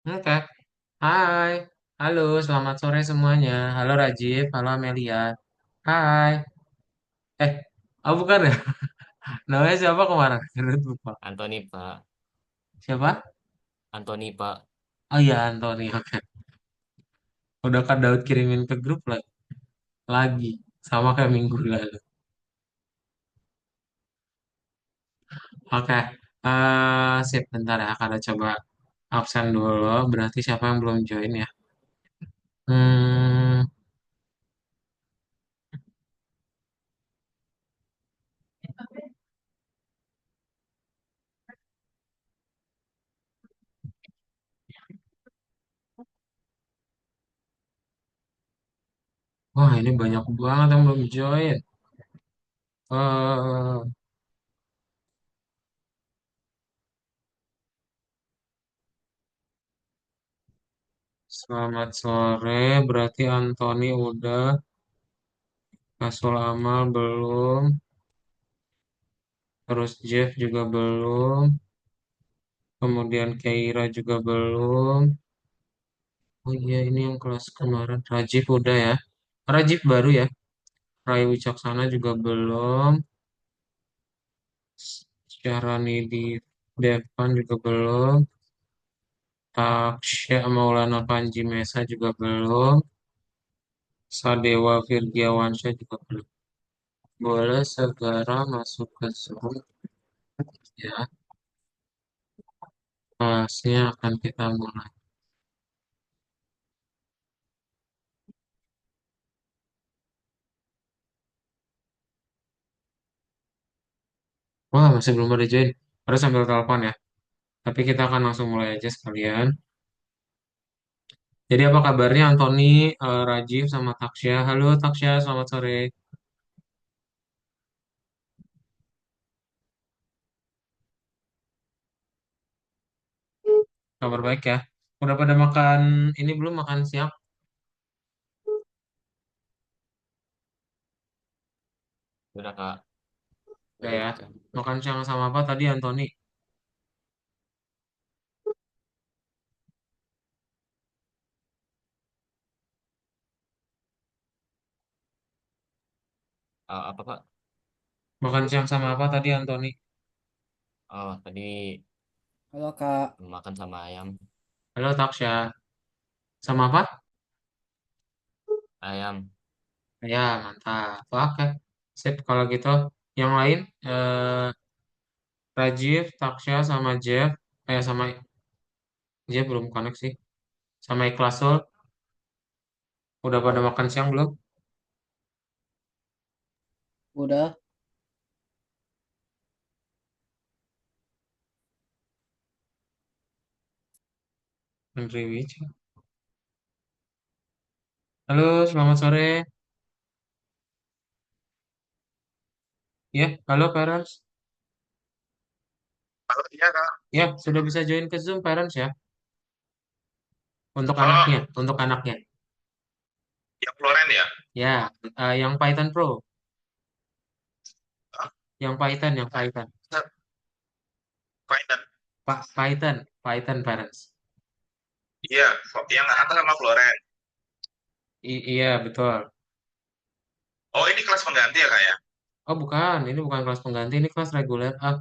Oke. Hai. Halo, selamat sore semuanya. Halo Rajif, halo Amelia. Hai. Eh, oh bukan ya? Namanya siapa kemarin? Lupa. Antoni Pak, Siapa? Antoni Pak. Oh iya, Anthony. Oke. Udah Kak Daud kirimin ke grup lagi. Sama kayak minggu lalu. Oke. Sip, bentar ya. Kada coba absen dulu. Berarti siapa yang belum join ya? Hmm, wah ini banyak banget yang belum join. eh Selamat sore, berarti Anthony udah, Kasul Amal belum, terus Jeff juga belum, kemudian Keira juga belum. Oh iya ini yang kelas kemarin, Rajif udah ya. Rajif baru ya, Rai Wicaksana juga belum, Syahrani di Depan juga belum, Taksya Maulana Panji Mesa juga belum, Sadewa Virgiawansyah juga belum. Boleh segera masuk ke Zoom ya. Kelasnya akan kita mulai. Wah, masih belum ada join. Harus sambil telepon ya. Tapi kita akan langsung mulai aja sekalian. Jadi apa kabarnya Anthony, Rajif, sama Taksya? Halo Taksya, selamat sore. Kabar baik ya. Udah pada makan ini belum makan siang? Udah Kak, Udah udah ya. juga. Makan siang sama apa tadi Anthony? Apa Pak? Makan siang sama apa tadi Anthony? Oh, tadi Halo Kak, makan sama ayam. Halo Taksya. Sama apa? Ayam. Ya, mantap. Oke. Sip, kalau gitu. Yang lain, Rajif, Taksya, sama Jeff. Sama Jeff belum koneksi. Sama Ikhlasul. Udah pada makan siang belum? udah. Henry Wich. Halo, selamat sore. Ya, halo parents. Halo, iya Kak. Ya, sudah bisa join ke Zoom parents ya. Untuk Oh, anaknya, untuk anaknya. yang Floren ya? Ya, yang Python Pro, Hah? yang Python. Finance. Pak Python parents. Iya, yang atas sama Floren. Iya, betul. Oh, ini kelas pengganti ya Kak ya? Oh, bukan, ini bukan kelas pengganti, ini kelas reguler. Oh,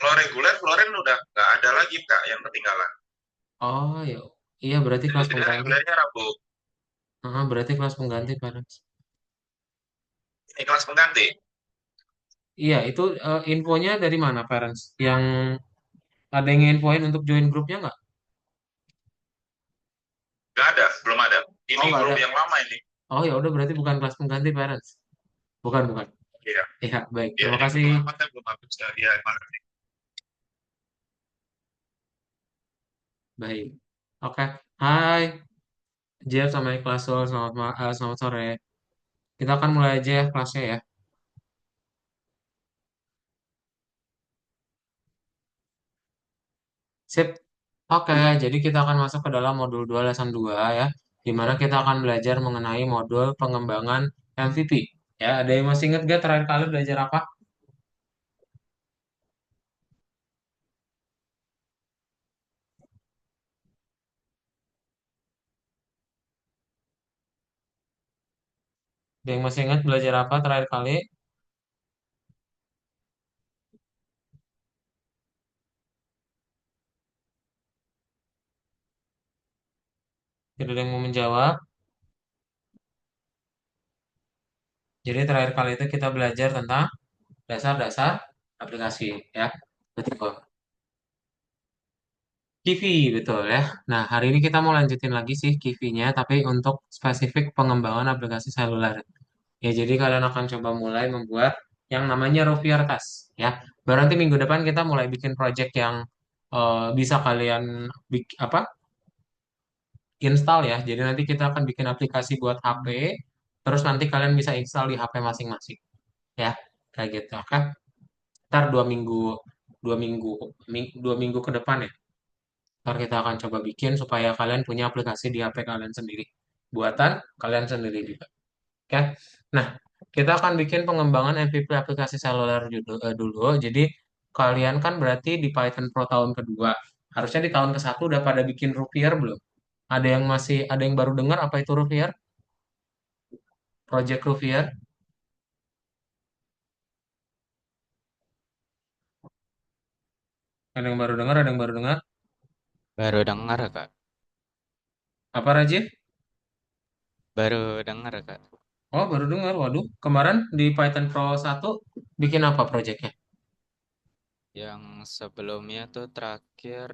kalau reguler Floren udah nggak ada lagi Kak yang ketinggalan. Oh, ya. Iya, berarti Jadi kelas dia pengganti. regulernya Rabu. Berarti kelas pengganti parents. Ini kelas pengganti. Iya, itu infonya dari mana parents? Yang ada yang infoin untuk join grupnya nggak? Nggak ada, belum ada. Oh, Ini nggak ada. grup yang lama ini. Oh, ya udah berarti bukan kelas pengganti parents. Bukan, bukan. Iya, Iya, baik. iya Terima ini kasih. grup lama saya belum habis ya. Iya, makasih. Baik. Oke. Hai, Jeff sama Ikhlasul. Selamat sore. Kita akan mulai aja ya kelasnya ya. Sip. Oke, jadi kita akan masuk ke dalam modul 2 lesson 2 ya. Di mana kita akan belajar mengenai modul pengembangan MVP. Ya, ada yang masih ingat gak terakhir kali belajar apa? Ada yang masih ingat belajar apa terakhir kali? Tidak ada yang mau menjawab. Jadi terakhir kali itu kita belajar tentang dasar-dasar aplikasi ya. Betul. Kivi, betul ya. Nah, hari ini kita mau lanjutin lagi sih Kivi-nya, tapi untuk spesifik pengembangan aplikasi seluler. Ya, jadi kalian akan coba mulai membuat yang namanya Rovier Task ya. Baru nanti minggu depan kita mulai bikin project yang bisa kalian apa install ya. Jadi nanti kita akan bikin aplikasi buat HP, terus nanti kalian bisa install di HP masing-masing ya. Kayak gitu, oke? Ntar 2 minggu ke depan ya. Ntar kita akan coba bikin supaya kalian punya aplikasi di HP kalian sendiri. Buatan kalian sendiri juga. Oke. Nah, kita akan bikin pengembangan MVP aplikasi seluler dulu. Jadi, kalian kan berarti di Python Pro tahun kedua. Harusnya di tahun ke-1 udah pada bikin Rupier belum? Ada yang baru dengar apa itu Rupier? Project Rupier? Ada yang baru dengar? Ada yang baru dengar? Baru dengar, Kak. Apa Rajif? Baru dengar, Kak. Oh, baru dengar. Waduh, kemarin di Python Pro 1 bikin apa projectnya? Yang sebelumnya tuh terakhir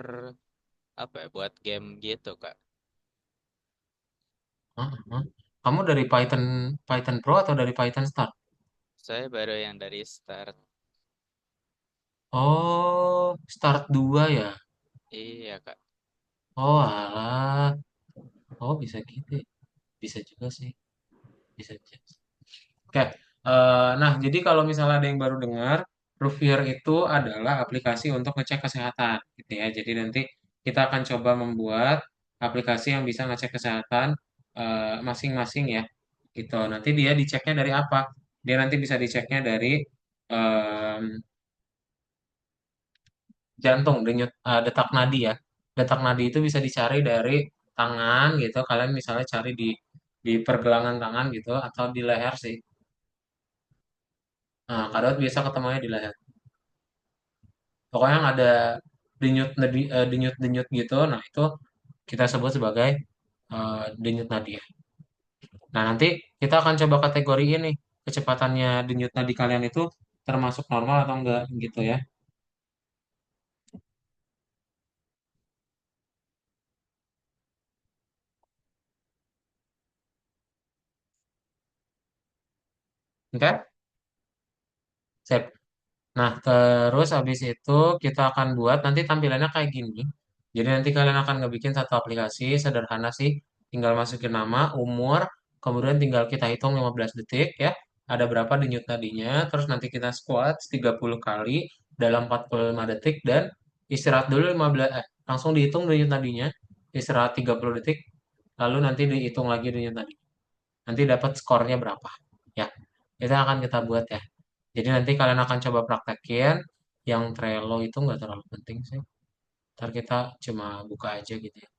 apa ya, buat game gitu, Kak. Hah, hah. Kamu dari Python Python Pro atau dari Python Start? Saya baru yang dari start. Oh, Start 2 ya? Iya, Kak. Oh, alah. Oh, bisa gitu ya. Bisa juga sih. Bisa juga. Oke. Nah, jadi kalau misalnya ada yang baru dengar, Rovier itu adalah aplikasi untuk ngecek kesehatan, gitu ya. Jadi nanti kita akan coba membuat aplikasi yang bisa ngecek kesehatan masing-masing ya. Gitu. Nanti dia diceknya dari apa? Dia nanti bisa diceknya dari em, jantung, detak nadi ya. Detak nadi itu bisa dicari dari tangan gitu. Kalian misalnya cari di pergelangan tangan gitu atau di leher sih. Nah, kadang biasa ketemunya di leher. Pokoknya yang ada denyut-denyut gitu. Nah, itu kita sebut sebagai denyut nadi ya. Nah, nanti kita akan coba kategori ini kecepatannya denyut nadi kalian itu termasuk normal atau enggak gitu ya. Oke? Sip. Nah, terus habis itu kita akan buat nanti tampilannya kayak gini. Jadi nanti kalian akan ngebikin satu aplikasi sederhana sih. Tinggal masukin nama, umur, kemudian tinggal kita hitung 15 detik ya. Ada berapa denyut nadinya, terus nanti kita squat 30 kali dalam 45 detik dan istirahat dulu 15 langsung dihitung denyut nadinya. Istirahat 30 detik, lalu nanti dihitung lagi denyut nadi. Nanti dapat skornya berapa ya. Itu akan kita buat ya. Jadi nanti kalian akan coba praktekin yang Trello itu nggak terlalu penting sih. Ntar kita cuma buka aja gitu ya.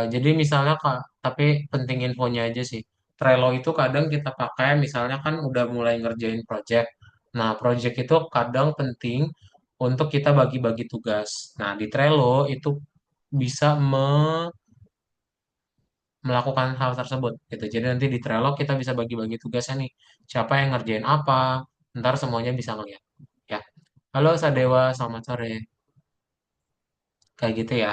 Jadi misalnya Kak, tapi penting infonya aja sih. Trello itu kadang kita pakai misalnya kan udah mulai ngerjain project. Nah, project itu kadang penting untuk kita bagi-bagi tugas. Nah, di Trello itu bisa melakukan hal tersebut gitu. Jadi nanti di Trello kita bisa bagi-bagi tugasnya nih. Siapa yang ngerjain apa, ntar semuanya bisa ngeliat. Ya. Halo Sadewa, selamat sore. Kayak gitu ya.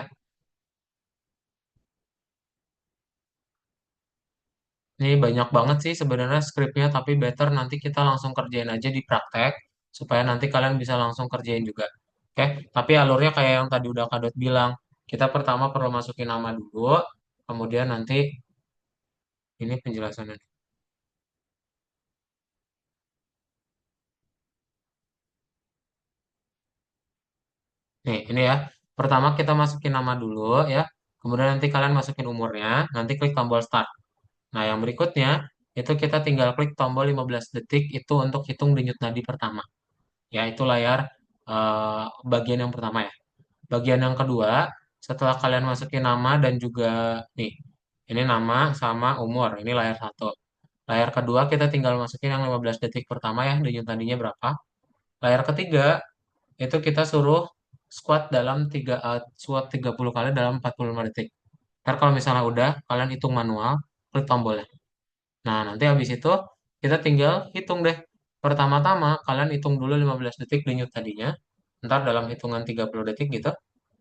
Ini banyak banget sih sebenarnya skripnya, tapi better nanti kita langsung kerjain aja di praktek, supaya nanti kalian bisa langsung kerjain juga. Oke, tapi alurnya kayak yang tadi udah Kadot bilang, kita pertama perlu masukin nama dulu, kemudian nanti ini penjelasannya. Nih, ini ya. Pertama kita masukin nama dulu ya, kemudian nanti kalian masukin umurnya, nanti klik tombol start. Nah, yang berikutnya itu kita tinggal klik tombol 15 detik itu untuk hitung denyut nadi pertama. Ya, itu layar bagian yang pertama ya. Bagian yang kedua, setelah kalian masukin nama dan juga nih, ini nama sama umur, ini layar satu. Layar kedua kita tinggal masukin yang 15 detik pertama ya, denyut nadinya berapa. Layar ketiga itu kita suruh squat 30 kali dalam 45 detik. Ntar kalau misalnya udah, kalian hitung manual, klik tombolnya. Nah, nanti habis itu kita tinggal hitung deh. Pertama-tama kalian hitung dulu 15 detik denyut tadinya. Ntar dalam hitungan 30 detik gitu,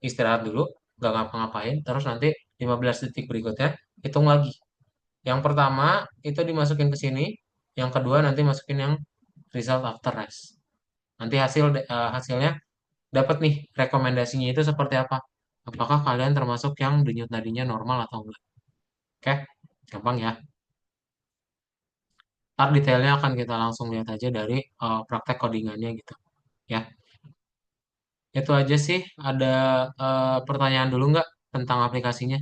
istirahat dulu, nggak ngapa-ngapain. Terus nanti 15 detik berikutnya, hitung lagi. Yang pertama itu dimasukin ke sini, yang kedua nanti masukin yang result after rest. Nanti hasilnya dapat nih rekomendasinya itu seperti apa. Apakah kalian termasuk yang denyut nadinya normal atau enggak? Oke, gampang ya. Ntar detailnya akan kita langsung lihat aja dari praktek codingannya gitu. Ya, itu aja sih. Ada pertanyaan dulu nggak tentang aplikasinya?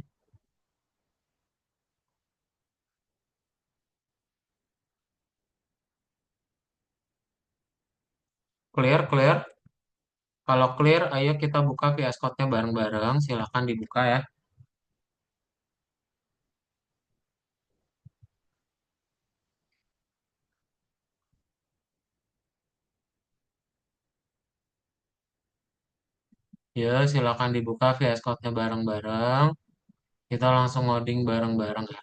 Clear, clear. Kalau clear, ayo kita buka VS Code-nya bareng-bareng. Silahkan dibuka ya. Ya, silahkan dibuka VS Code-nya bareng-bareng. Kita langsung ngoding bareng-bareng ya.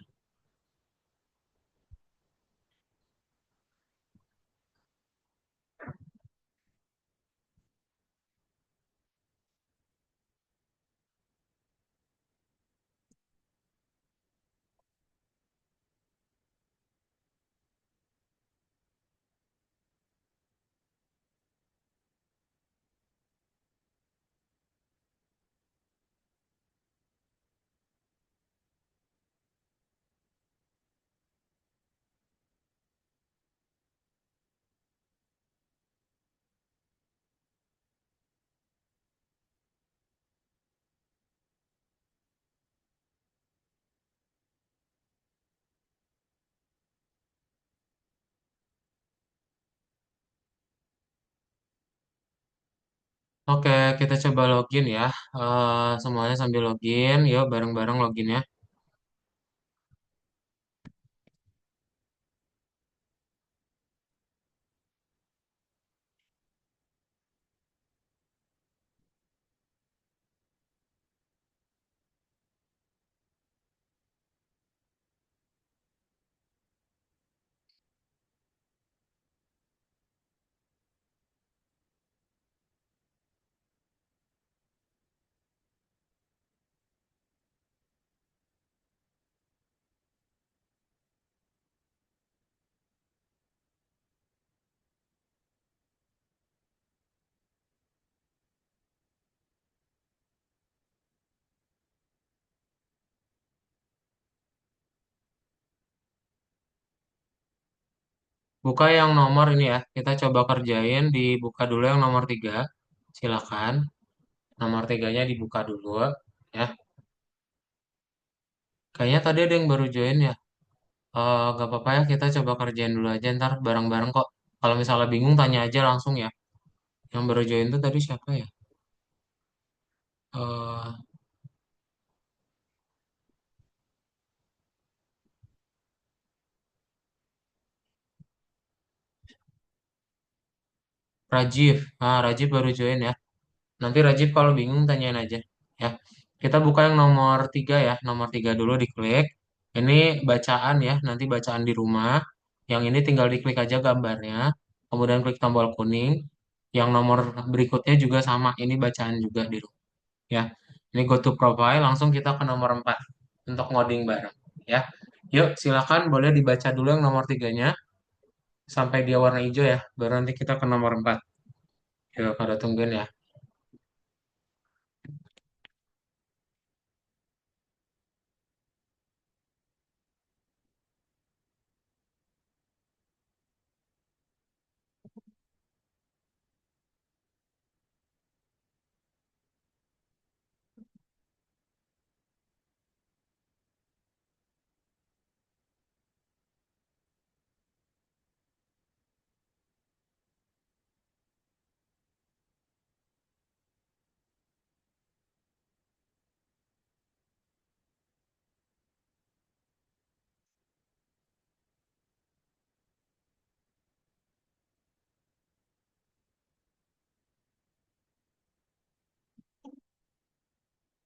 Oke, kita coba login ya. Semuanya sambil login. Yuk, bareng-bareng login ya. Buka yang nomor ini ya. Kita coba kerjain. Dibuka dulu yang nomor 3. Silakan. Nomor tiganya dibuka dulu. Ya. Kayaknya tadi ada yang baru join ya. Gak apa-apa ya. Kita coba kerjain dulu aja. Ntar bareng-bareng kok. Kalau misalnya bingung, tanya aja langsung ya. Yang baru join tuh tadi siapa ya? Eh Rajif. Nah, Rajif baru join ya. Nanti Rajib kalau bingung tanyain aja ya. Kita buka yang nomor 3 ya. Nomor 3 dulu diklik. Ini bacaan ya. Nanti bacaan di rumah. Yang ini tinggal diklik aja gambarnya. Kemudian klik tombol kuning. Yang nomor berikutnya juga sama. Ini bacaan juga di rumah ya. Ini go to profile. Langsung kita ke nomor 4 untuk ngoding bareng ya. Yuk silakan boleh dibaca dulu yang nomor tiganya sampai dia warna hijau ya. Baru nanti kita ke nomor 4. Yuk pada tungguin ya.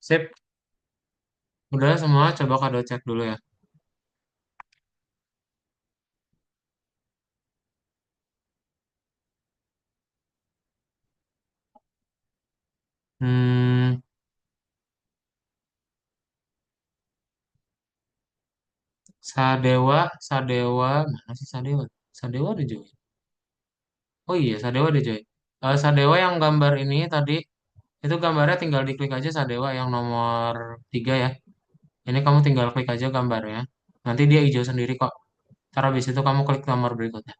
Sip. Udah semua, coba Kado cek dulu ya. Hmm, Sadewa, Sadewa, mana sih Sadewa? Sadewa ada Joy. Oh iya, Sadewa ada Joy. Sadewa yang gambar ini tadi, itu gambarnya tinggal diklik aja Sadewa yang nomor 3 ya. Ini kamu tinggal klik aja gambarnya. Nanti dia hijau sendiri kok. Ntar habis itu kamu klik nomor berikutnya.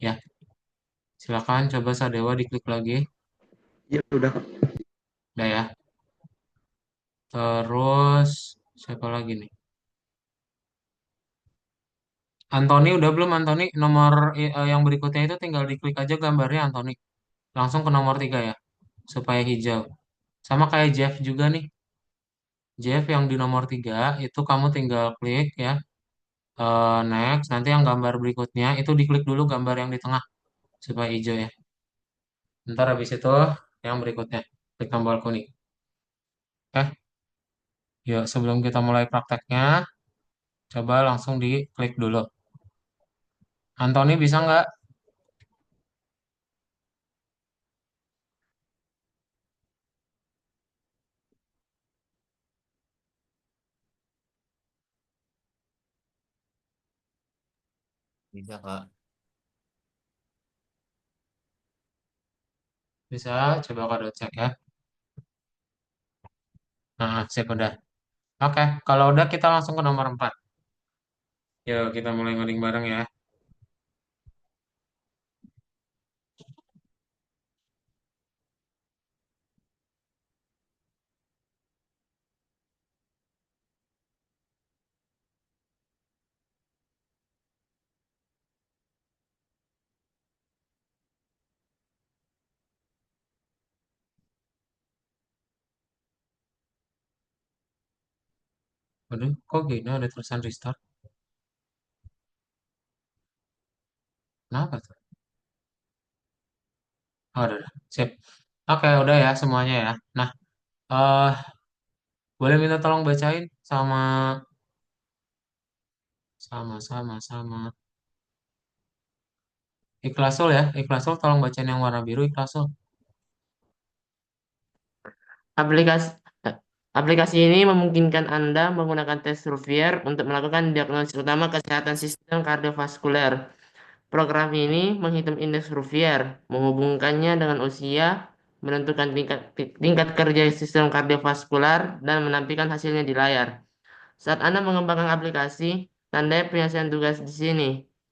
Ya, silakan coba Sadewa diklik lagi. Ya udah Kak. Udah ya. Terus siapa lagi nih? Anthony udah belum Anthony? Nomor yang berikutnya itu tinggal diklik aja gambarnya Anthony. Langsung ke nomor 3 ya. Supaya hijau. Sama kayak Jeff juga nih. Jeff yang di nomor 3 itu kamu tinggal klik ya. Next. Nanti yang gambar berikutnya itu diklik dulu gambar yang di tengah. Supaya hijau ya. Ntar habis itu yang berikutnya. Klik tombol kuning. Oke. Yuk sebelum kita mulai prakteknya. Coba langsung diklik dulu. Anthony bisa nggak? Bisa Kak. Bisa. Coba kado cek ya. Nah, sip udah. Oke. Kalau udah kita langsung ke nomor 4. Yuk kita mulai ngoding bareng ya. Waduh, kok gini ada tulisan restart? Kenapa tuh? Oh, udah. Sip. Oke, udah ya semuanya ya. Nah, eh boleh minta tolong bacain sama sama. Ikhlasul ya. Ikhlasul tolong bacain yang warna biru Ikhlasul. Aplikasi aplikasi ini memungkinkan Anda menggunakan tes Ruvier untuk melakukan diagnosis utama kesehatan sistem kardiovaskuler. Program ini menghitung indeks Ruvier, menghubungkannya dengan usia, menentukan tingkat kerja sistem kardiovaskular, dan menampilkan hasilnya di layar. Saat Anda mengembangkan aplikasi, tandai penyelesaian tugas di sini.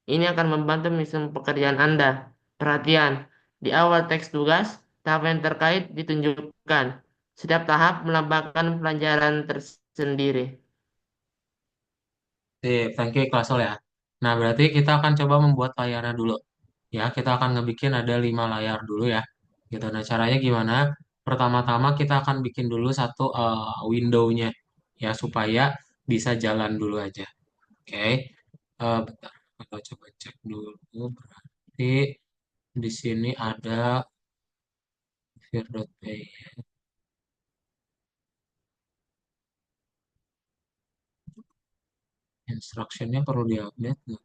Ini akan membantu misi pekerjaan Anda. Perhatian, di awal teks tugas, tahap yang terkait ditunjukkan. Setiap tahap melambangkan pelajaran tersendiri. Sip, thank you Ikhlasul ya. Nah, berarti kita akan coba membuat layarnya dulu. Ya, kita akan ngebikin ada 5 layar dulu ya. Gitu. Nah, caranya gimana? Pertama-tama kita akan bikin dulu satu window-nya ya supaya bisa jalan dulu aja. Oke. Bentar. Kita coba cek dulu. Berarti di sini ada fear.py. Instruction-nya perlu diupdate nggak?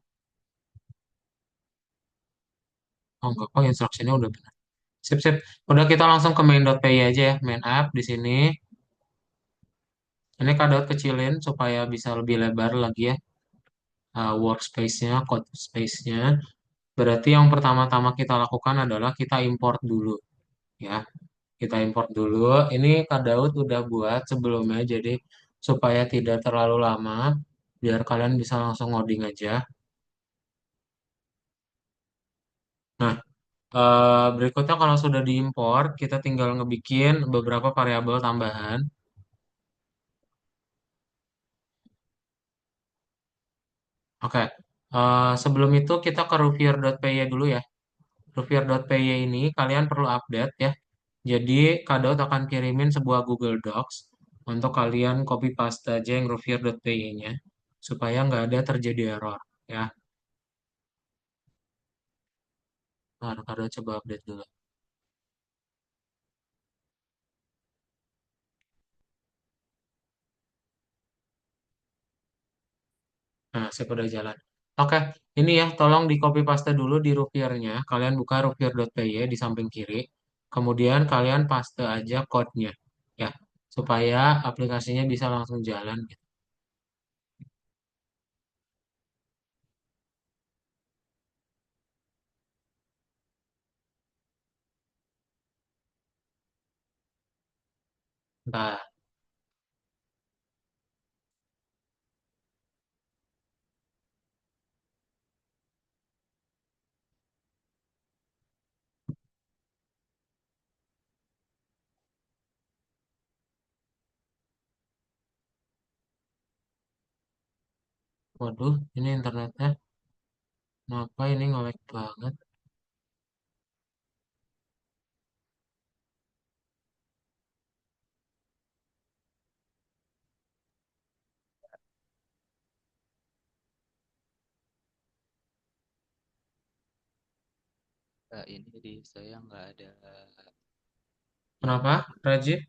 Oh, enggak kok instruction-nya udah benar. Sip, sip. Udah kita langsung ke main.py aja ya. Main app di sini. Ini kadot kecilin supaya bisa lebih lebar lagi ya. Workspace-nya, code space-nya. Berarti yang pertama-tama kita lakukan adalah kita import dulu ya. Kita import dulu. Ini Kak Daud udah buat sebelumnya jadi supaya tidak terlalu lama biar kalian bisa langsung ngoding aja. Nah, berikutnya kalau sudah diimport, kita tinggal ngebikin beberapa variabel tambahan. Oke, sebelum itu kita ke Rovier.py dulu ya. Rovier.py ini kalian perlu update ya. Jadi Kak akan kirimin sebuah Google Docs untuk kalian copy paste aja yang Rovier.py-nya supaya nggak ada terjadi error ya. Nah, Kak coba update dulu. Nah, sip udah jalan. Oke, ini ya, tolong di copy paste dulu di Rookiernya. Kalian buka rookier.py di samping kiri. Kemudian kalian paste aja code-nya. Ya, supaya aplikasinya bisa langsung jalan gitu. Nah, waduh, ini internetnya. Kenapa ini nge-lag banget? Ini di saya nggak ada yang Kenapa, Rajif?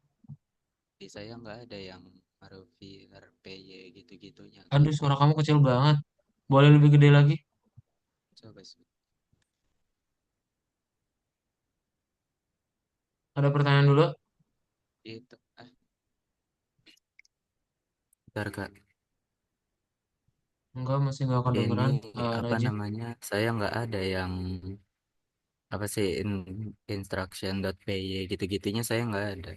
di saya nggak ada yang Rufy RPY gitu-gitunya Aduh, Kak. suara kamu kecil banget. Boleh lebih gede lagi? Coba Ada pertanyaan dulu? itu bentar Kak. Enggak, masih nggak Ini kedengeran. apa Rajif. namanya? Saya nggak ada yang apa sih instruction.py gitu-gitunya saya nggak ada.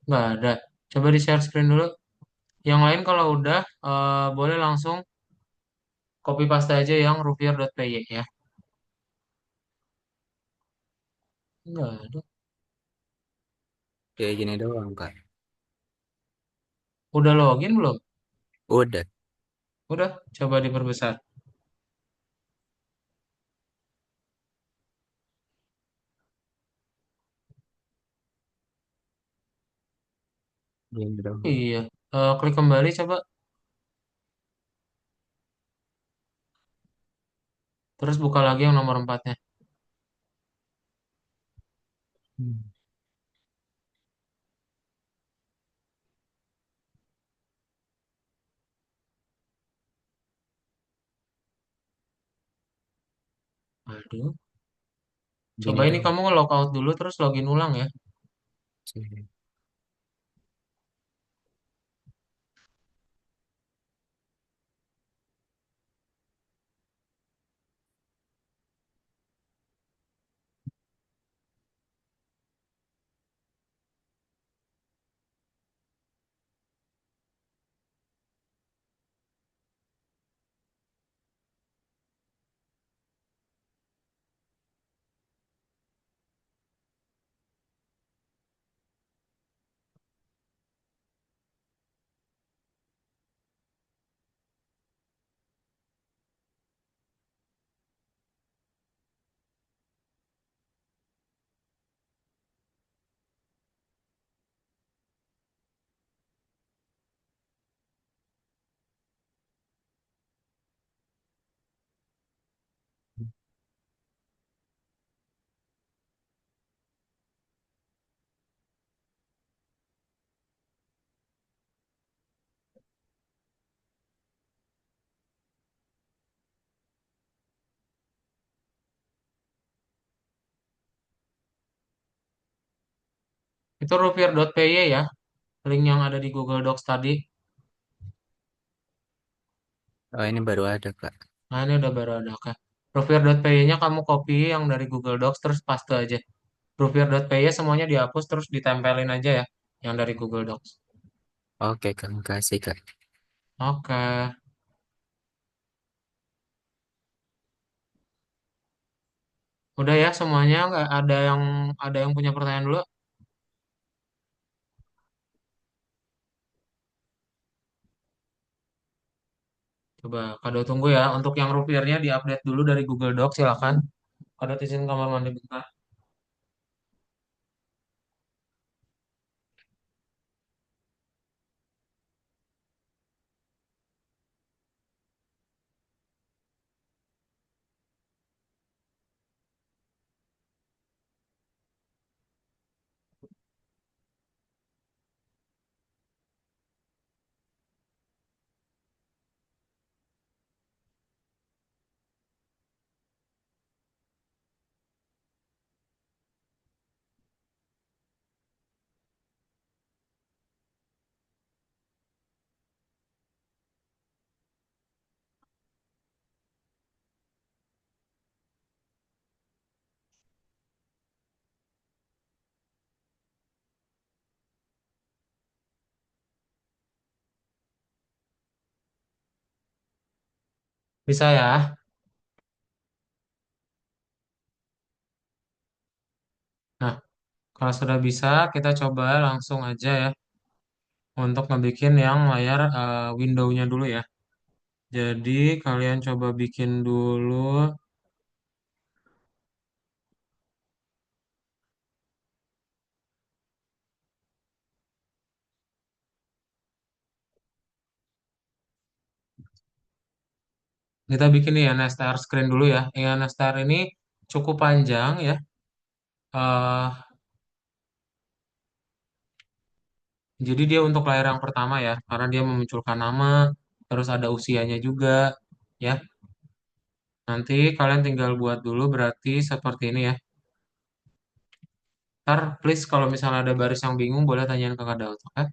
Nggak ada. Coba di share screen dulu. Yang lain kalau udah, boleh langsung copy paste aja yang rupiah.py ya. Nggak ada. Kayak gini doang Kak. Udah login belum? Udah. Udah, coba diperbesar. Gini doang. Iya. Klik kembali coba. Terus buka lagi yang nomor empatnya. Hmm. Aduh. Coba Gini ini doang. kamu nge-log out dulu terus login ulang ya. Sini. Itu rupiah.py ya. Link yang ada di Google Docs tadi. Oh ini baru ada Kak. Nah ini udah baru ada. Oke. Rupiah.py-nya kamu copy yang dari Google Docs terus paste aja. Rupiah.py semuanya dihapus terus ditempelin aja ya. Yang dari Google Docs. Oke Kak, makasih Kak. Oke. Udah ya semuanya nggak ada yang punya pertanyaan dulu. Coba Kado tunggu ya. Untuk yang rupiahnya diupdate dulu dari Google Docs silakan. Kado izin kamar mandi bentar. Bisa ya? Nah, kalau sudah bisa, kita coba langsung aja ya untuk ngebikin yang layar window-nya dulu ya. Jadi kalian coba bikin dulu. Kita bikin nih ya NSTR screen dulu ya. Yang NSTR ini cukup panjang ya. eh jadi dia untuk layar yang pertama ya, karena dia memunculkan nama, terus ada usianya juga ya. Nanti kalian tinggal buat dulu berarti seperti ini ya. Ntar please kalau misalnya ada baris yang bingung boleh tanyain ke Kak Daud, oke?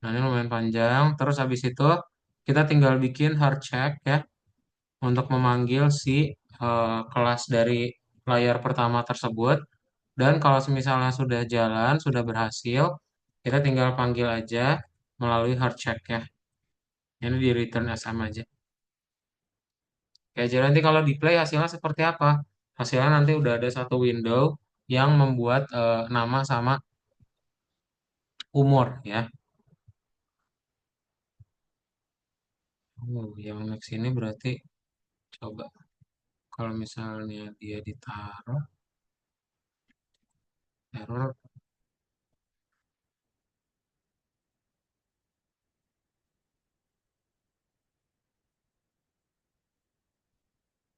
Nah ini lumayan panjang. Terus habis itu kita tinggal bikin hard check ya untuk memanggil si kelas dari layar pertama tersebut. Dan kalau misalnya sudah jalan, sudah berhasil, kita tinggal panggil aja melalui hard check ya. Ini di return SM aja. Oke, jadi nanti kalau di play hasilnya seperti apa? Hasilnya nanti udah ada satu window yang membuat nama sama umur ya. Yang next ini berarti coba kalau misalnya dia ditaruh error.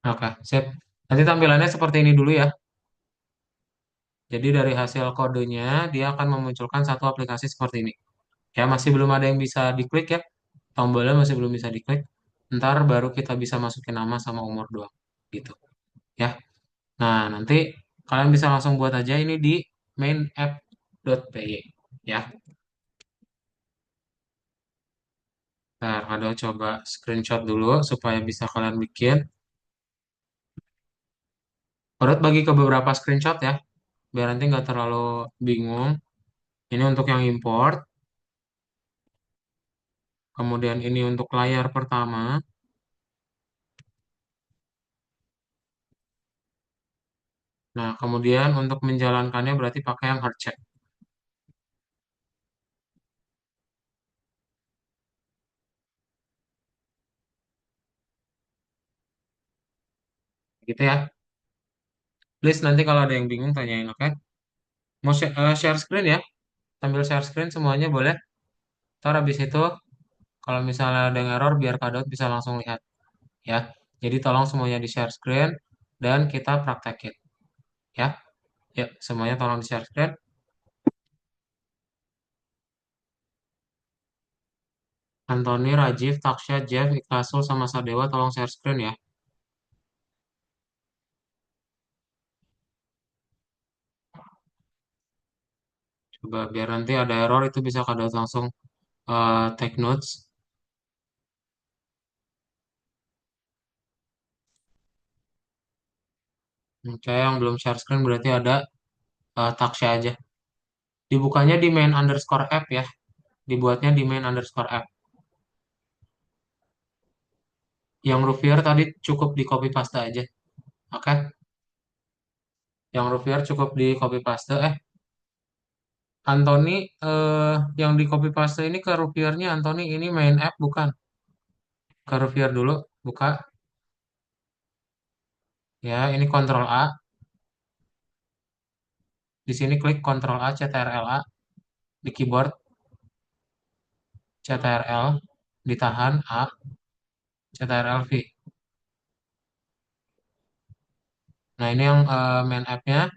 Oke, sip. Nanti tampilannya seperti ini dulu ya. Jadi dari hasil kodenya dia akan memunculkan satu aplikasi seperti ini. Ya, masih belum ada yang bisa diklik ya. Tombolnya masih belum bisa diklik. Ntar baru kita bisa masukin nama sama umur doang. Gitu. Ya. Nah, nanti kalian bisa langsung buat aja ini di main app.py. Ya. Nah, ada coba screenshot dulu supaya bisa kalian bikin. Udah bagi ke beberapa screenshot ya. Biar nanti nggak terlalu bingung. Ini untuk yang import. Kemudian ini untuk layar pertama. Nah, kemudian untuk menjalankannya berarti pakai yang hard check. Gitu ya. Please nanti kalau ada yang bingung tanyain, oke? Mau share screen ya? Sambil share screen semuanya boleh. Ntar habis itu kalau misalnya ada yang error biar Kak Daud bisa langsung lihat ya. Jadi tolong semuanya di share screen dan kita praktekin ya. Ya, semuanya tolong di share screen. Anthony, Rajiv, Taksha, Jeff, Ikhlasul, sama Sadewa tolong share screen ya. Coba biar nanti ada error itu bisa Kak Daud langsung take notes. Oke, yang belum share screen berarti ada Taksha aja. Dibukanya di main underscore app ya. Dibuatnya di main underscore app. Yang Ruvier tadi cukup di copy paste aja. Oke. Yang Ruvier cukup di copy paste. Anthony yang di copy paste ini ke Ruviernya Anthony ini main app bukan? Ke Ruvier dulu, buka. Ya, ini Ctrl A. Di sini klik Ctrl A, CTRL A di keyboard. CTRL ditahan A, CTRL V. Nah, ini yang main app-nya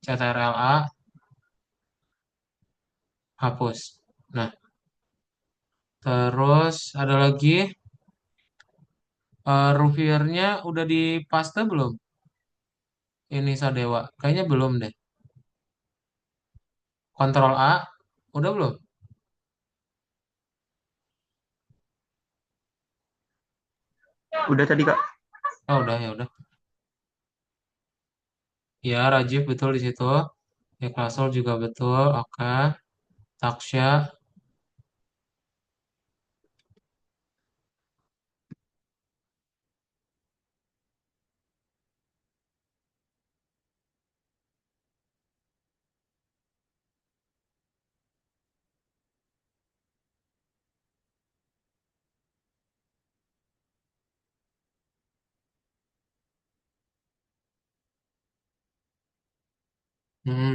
CTRL A hapus. Nah, terus ada lagi Ruviernya udah di paste belum? Ini Sadewa. Kayaknya belum deh. Kontrol A. Udah belum? Udah tadi Kak. Oh, udah ya udah. Ya, Rajiv betul di situ. Ikhlasul juga betul. Oke. Taksya.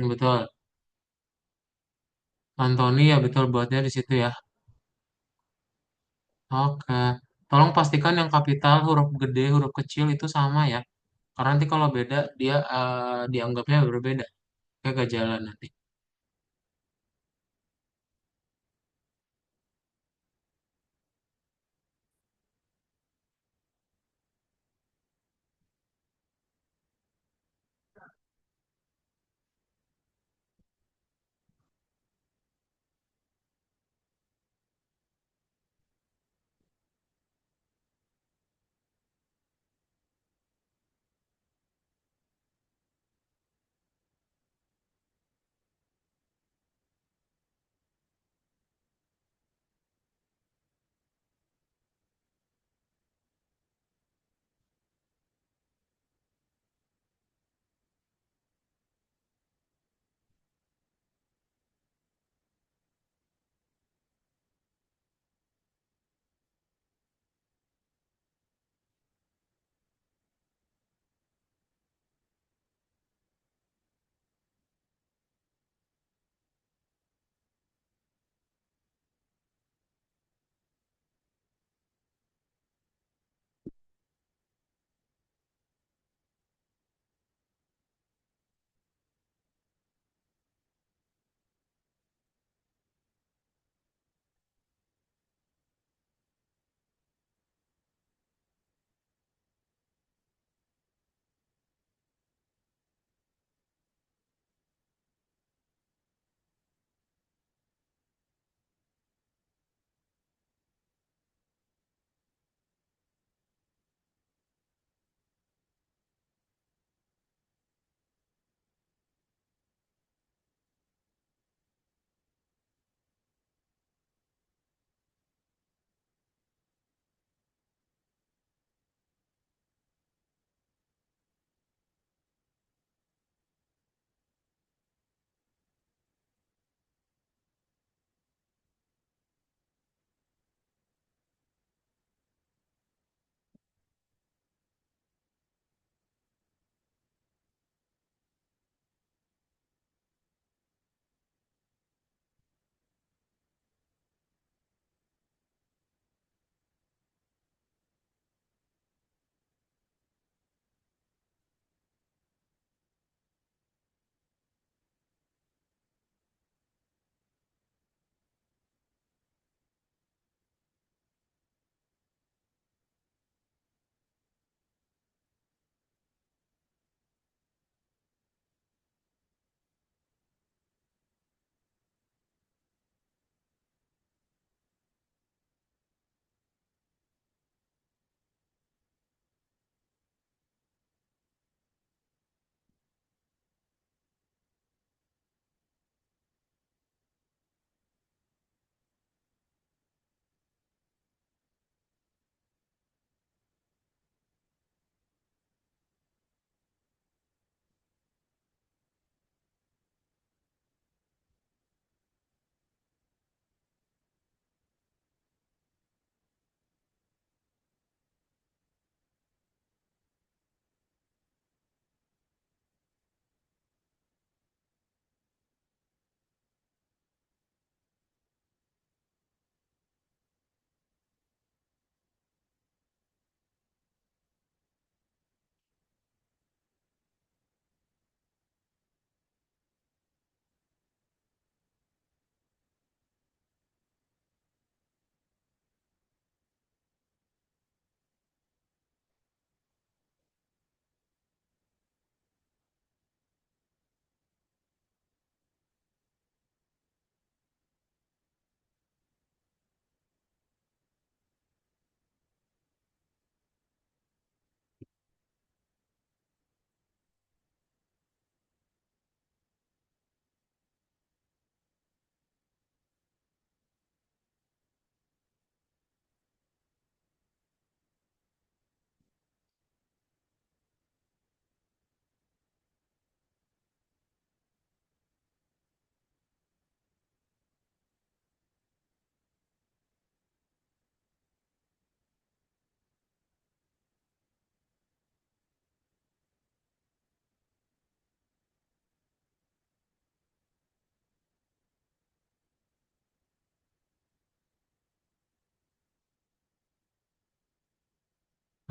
Betul. Anthony ya betul buatnya di situ ya. Oke. Tolong pastikan yang kapital huruf gede, huruf kecil itu sama ya. Karena nanti kalau beda dia dianggapnya berbeda. Kayak gak jalan nanti.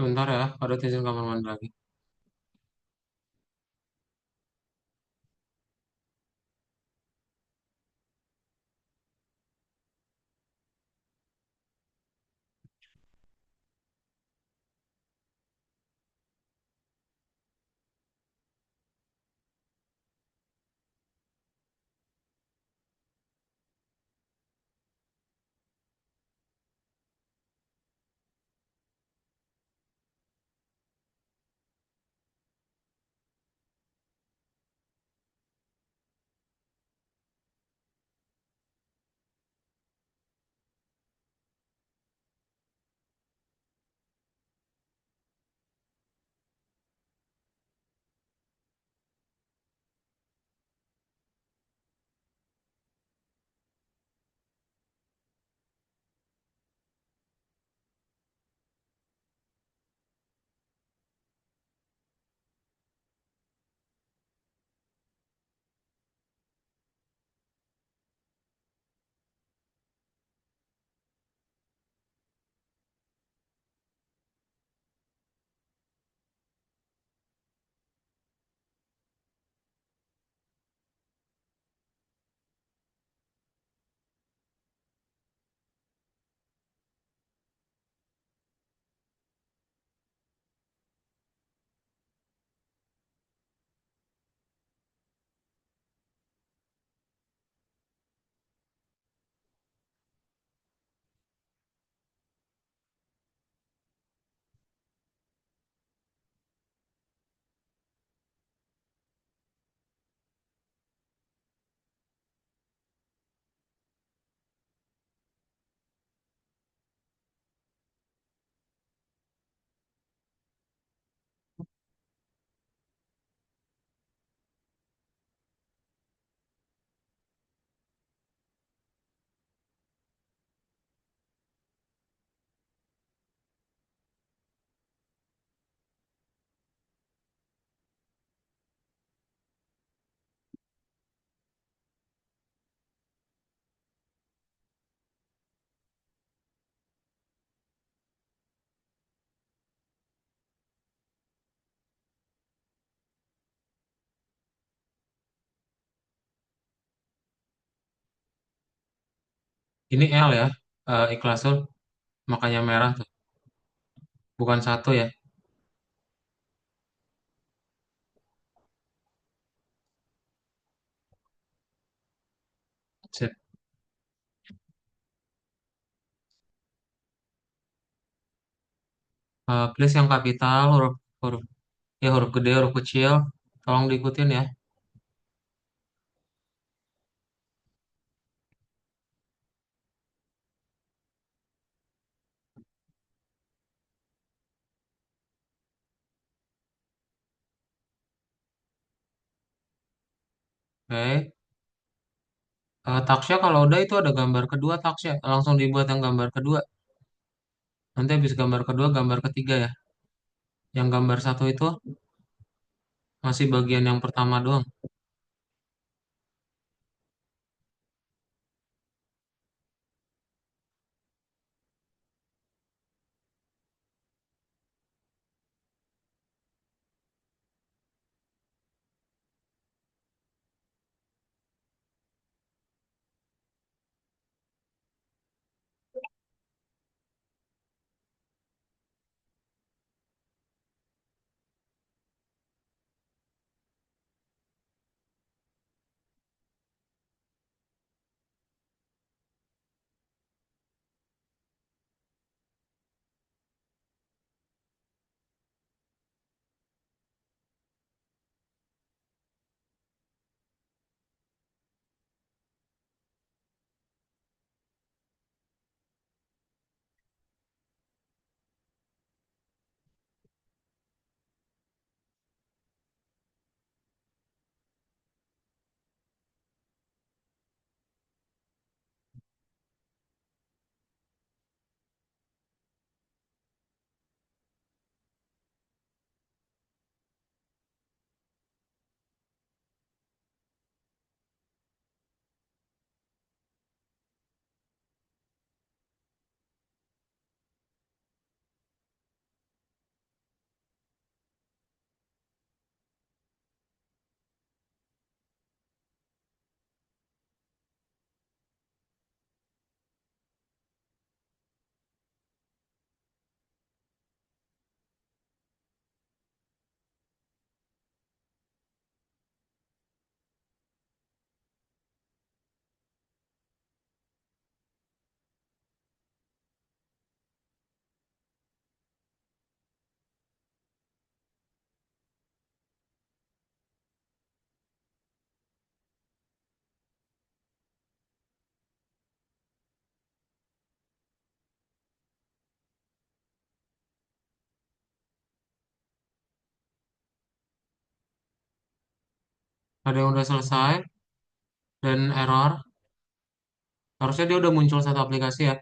Sebentar ya, ada izin kamar mandi lagi. Ini L ya, Ikhlasul, makanya merah tuh. Bukan satu ya. Sip. Please yang kapital, huruf, huruf, ya huruf gede, huruf kecil. Tolong diikutin ya. Oke. Taksya kalau udah itu ada gambar kedua taksya. Langsung dibuat yang gambar kedua. Nanti habis gambar kedua, gambar ketiga ya. Yang gambar satu itu masih bagian yang pertama doang. Ada yang udah selesai dan error. Harusnya dia udah muncul satu aplikasi ya.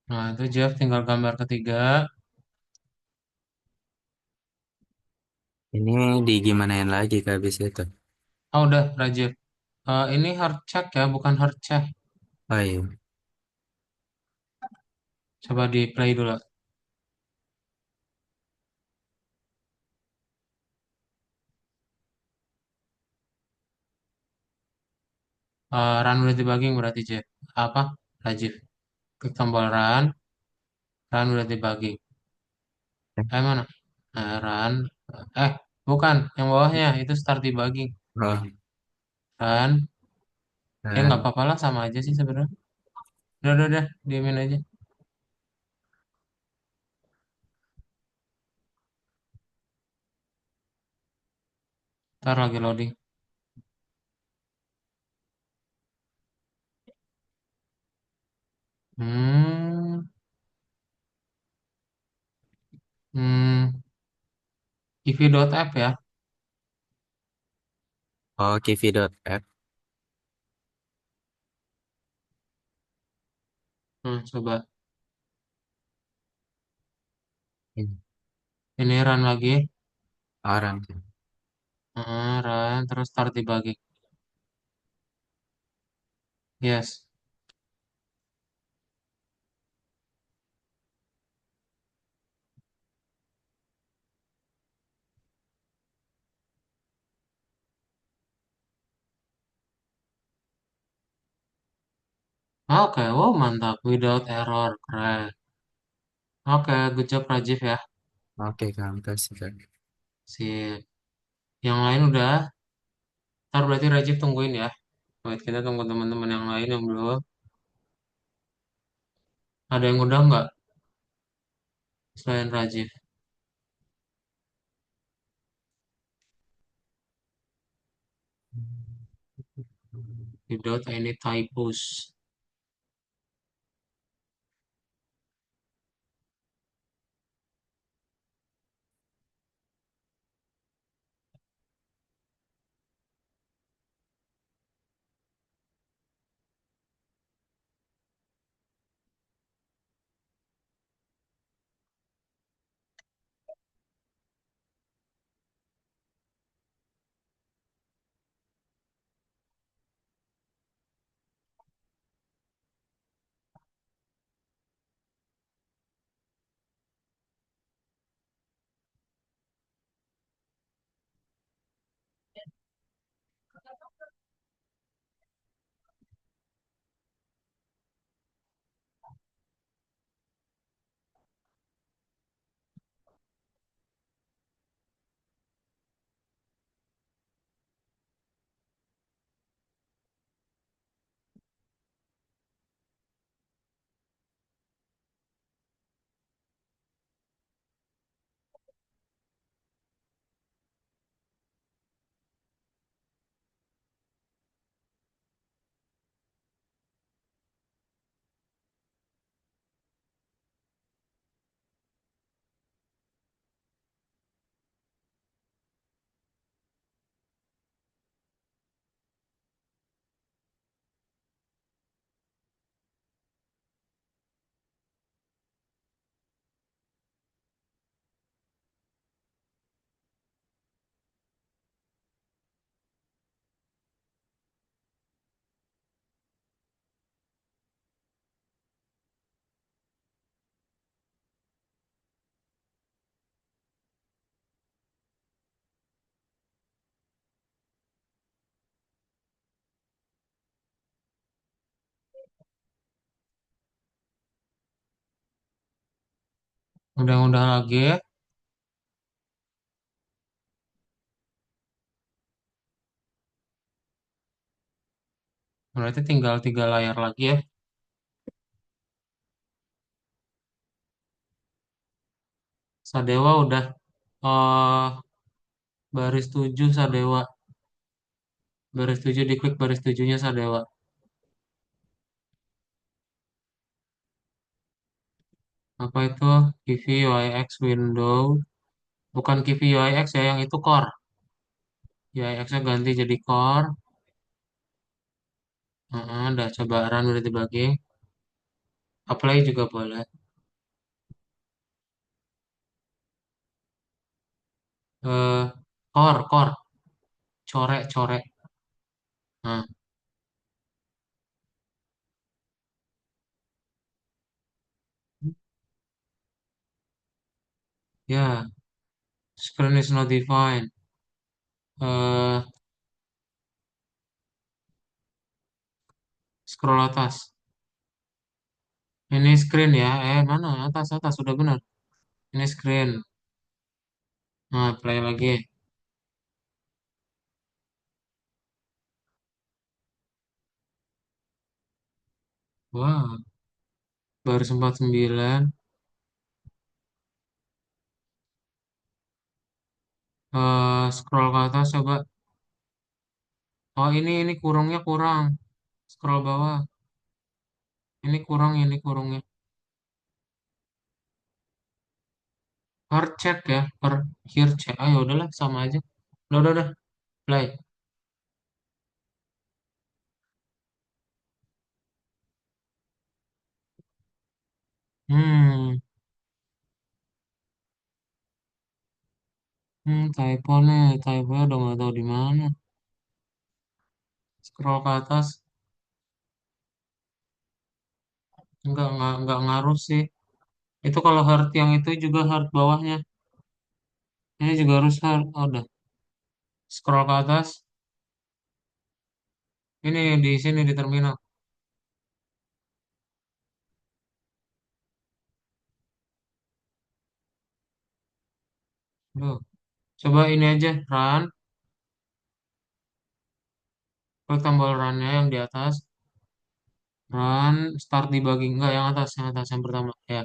Nah, itu Jeff tinggal gambar ketiga. Ini di gimanain lagi Kak habis itu? Oh, udah, Rajif. Ini hard check ya, bukan hard check. Oh iya. Coba di play dulu. Run udah debugging berarti Jeff. Apa? Rajif. Klik tombol run. Run udah debugging. Mana? Run. Eh, bukan. Yang bawahnya itu start debugging. Oh, Run. Ya nggak dan apa-apa lah, sama aja sih sebenarnya. Udah. Diamin aja. Ntar lagi loading. Hmm. Hmm. If.app ya. Oh, Kivi.app. Coba Ini ini run lagi. orang. Run terus start debugging. Yes. Oke, wow mantap. Without error, keren. Oke, good job Rajif ya. Oke, Kak. Kasih, Kak. Sip. Yang lain udah. Ntar berarti Rajif tungguin ya. Wait, kita tunggu teman-teman yang lain yang belum. Ada yang udah nggak selain Rajif? Without any typos. Udah lagi. Berarti tinggal 3 layar lagi ya. Sadewa udah. eh baris 7 Sadewa. Baris 7 diklik baris 7-nya Sadewa. Apa itu? Kivi UIX window. Bukan Kivi UIX ya, yang itu core. UIX-nya ganti jadi core. Udah coba run udah dibagi. Apply juga boleh. Eh, core. Corek. Nah, ya, screen is not defined. Eh, scroll atas. Ini screen ya. Mana? Atas. Sudah benar. Ini screen. Nah, play lagi. Wah, baru 49. Scroll ke atas coba. Oh, ini kurungnya kurang. Scroll bawah. Ini kurungnya. Per check ya, per here check. Ayo udahlah sama aja. Udah. Play. Hmm, typo nih, typo udah nggak tahu di mana. Scroll ke atas, nggak ngaruh sih. Itu kalau heart yang itu juga heart bawahnya. Ini juga harus heart. Oh, udah. Scroll ke atas. Ini di sini di terminal. Tuh. Coba ini aja, run. Klik tombol run-nya yang di atas. Run, start debugging. Enggak, yang atas, yang pertama. Ya.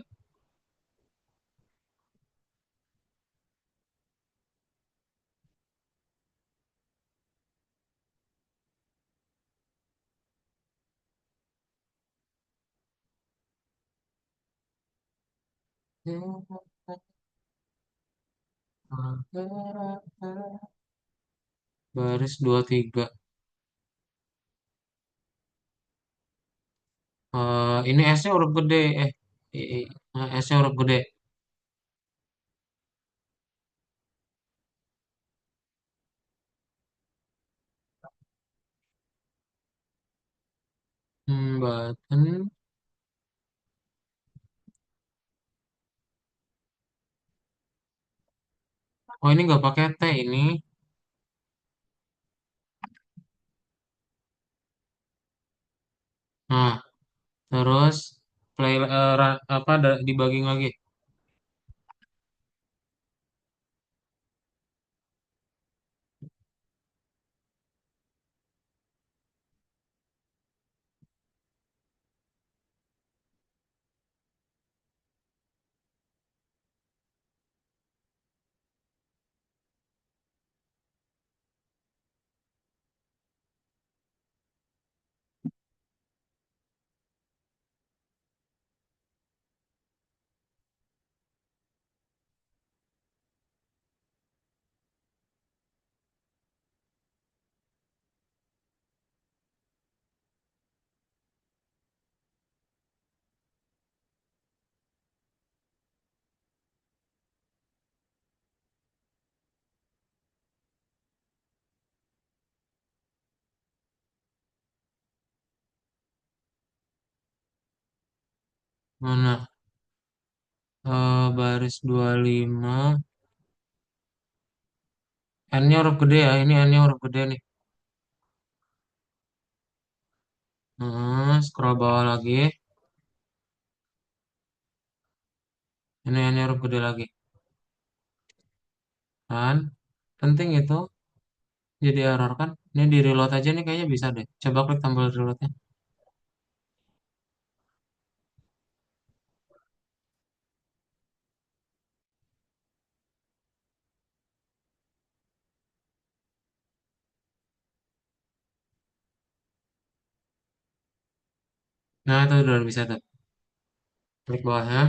Baris 23. Ini S-nya huruf gede. S-nya huruf gede. Button. Oh, ini nggak pakai T ini. Nah, terus play apa debugging lagi. Mana? Baris 25. N-nya huruf gede ya. Ini N-nya huruf gede nih. Scroll bawah lagi. Ini N-nya huruf gede lagi. Kan? Penting itu. Jadi error kan? Ini di reload aja nih kayaknya bisa deh. Coba klik tombol reloadnya. Nah, itu udah bisa tuh. Klik bawahnya.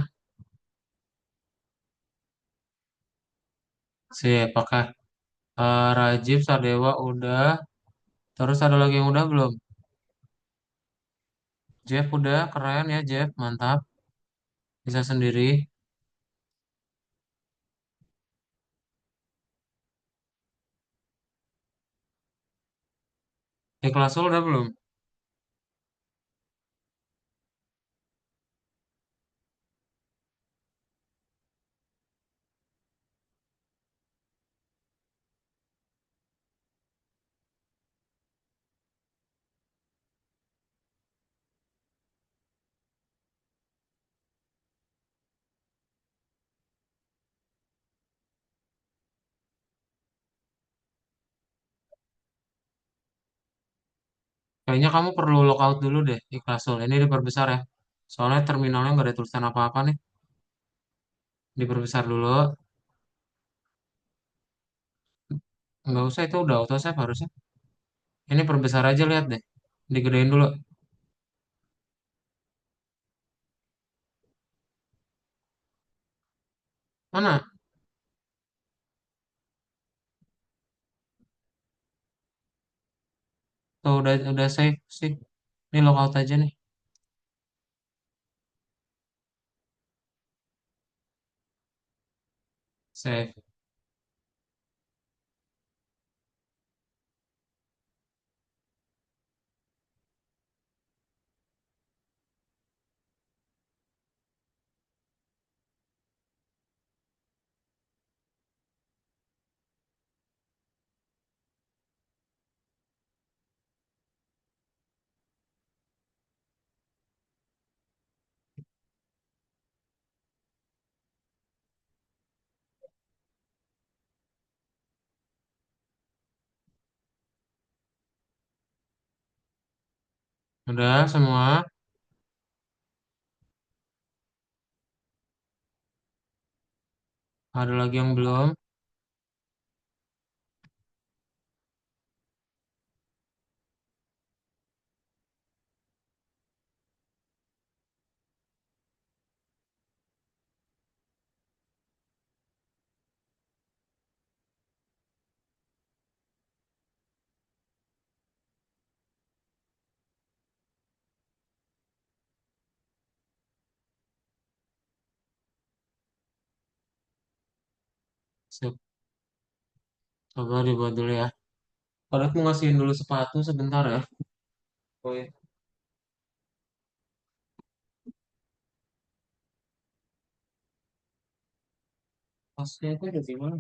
Sip, pakai. Rajib, Sadewa udah. Terus ada lagi yang udah belum? Jeff udah, keren ya Jeff, mantap. Bisa sendiri. Kelas udah belum? Kayaknya kamu perlu lockout dulu deh di Klasul. Ini diperbesar ya. Soalnya terminalnya nggak ada tulisan apa-apa nih. Diperbesar dulu. Nggak usah, itu udah auto save harusnya. Ini perbesar aja, lihat deh. Digedein dulu. Mana? Tuh udah save sih. Ini lockout aja nih. Save. Udah semua? Ada lagi yang belum? Sip. Coba dibuat dulu ya. Kalau aku ngasihin dulu sepatu sebentar ya. Oh iya. Tasnya itu ada di mana?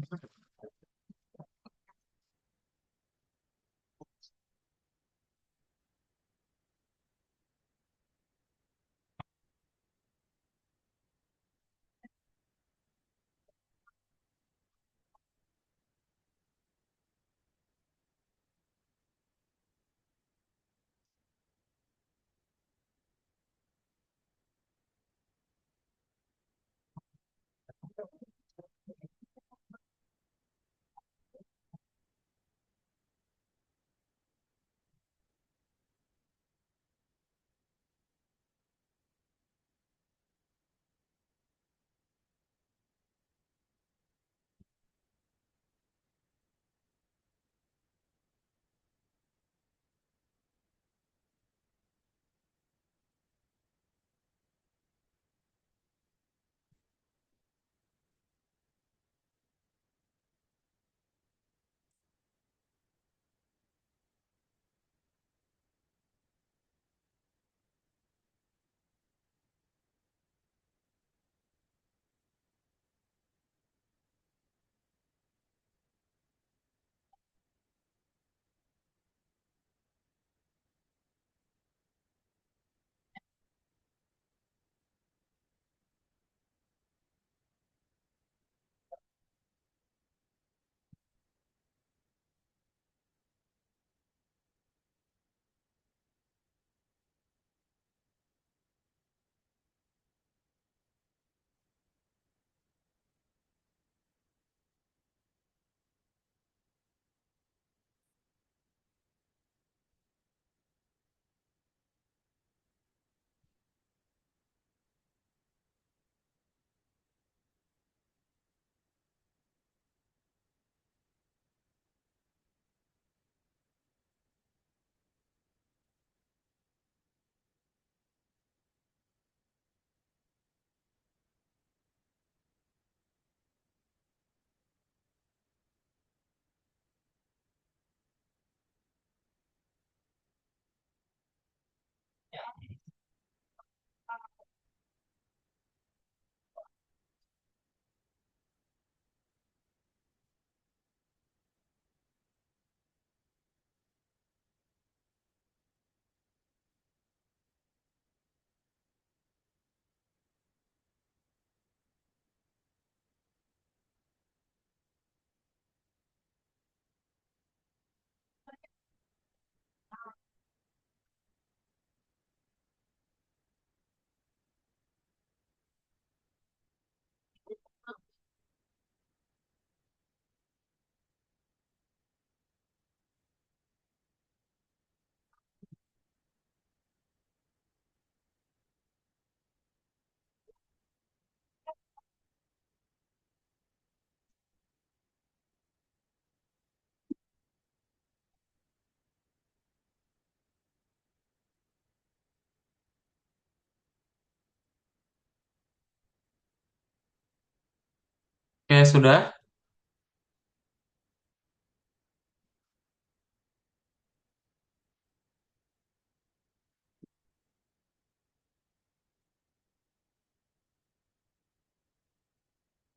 Oke, sudah?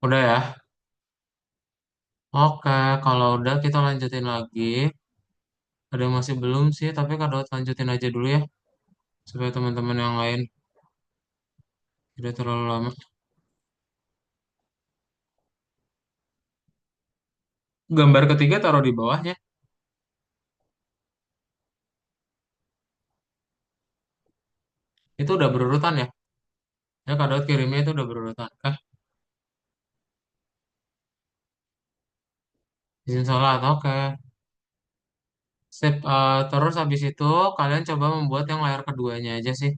Udah ya? Oke, kalau udah kita lanjutin lagi. Ada yang masih belum sih, tapi Kak Daud lanjutin aja dulu ya. Supaya teman-teman yang lain tidak terlalu lama. Gambar ketiga taruh di bawahnya. Itu udah berurutan ya? Ya Kak Daud kirimnya itu udah berurutan. Izin sholat, oke. Sip, terus habis itu kalian coba membuat yang layar keduanya aja sih.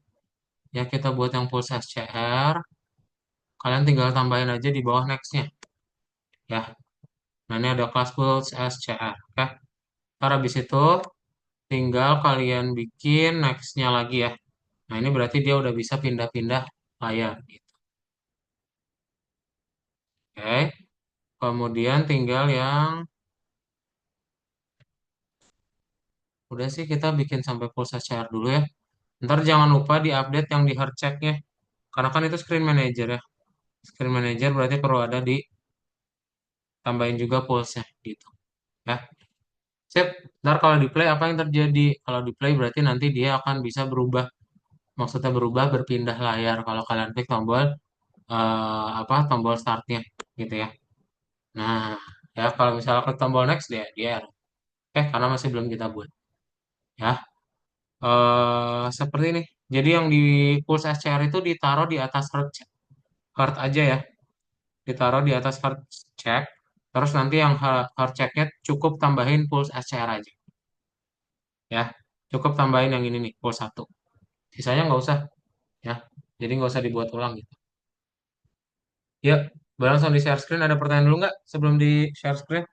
Ya kita buat yang Pulse SCR. Kalian tinggal tambahin aja di bawah next-nya. Ya, nah ini ada kelas Pulse SCR. Oke, ntar habis itu tinggal kalian bikin next-nya lagi ya. Nah ini berarti dia udah bisa pindah-pindah layar gitu. Oke, kemudian tinggal yang udah sih kita bikin sampai Pulse SCR dulu ya. Ntar jangan lupa diupdate yang di heart check-nya. Karena kan itu screen manager ya. Screen manager berarti perlu ada ditambahin juga pulse-nya gitu. Ya. Sip. Ntar kalau di play apa yang terjadi? Kalau di play berarti nanti dia akan bisa berubah. Maksudnya berubah berpindah layar kalau kalian klik tombol tombol startnya gitu ya. Nah, ya kalau misalnya klik tombol next dia error. Karena masih belum kita buat. Ya. Seperti ini. Jadi yang di pulse SCR itu ditaruh di atas heart aja ya. Ditaruh di atas heart check. Terus nanti yang heart checknya cukup tambahin pulse SCR aja. Ya, cukup tambahin yang ini nih, pulse 1. Sisanya nggak usah, ya. Jadi nggak usah dibuat ulang gitu. Ya, langsung di share screen. Ada pertanyaan dulu nggak sebelum di share screen?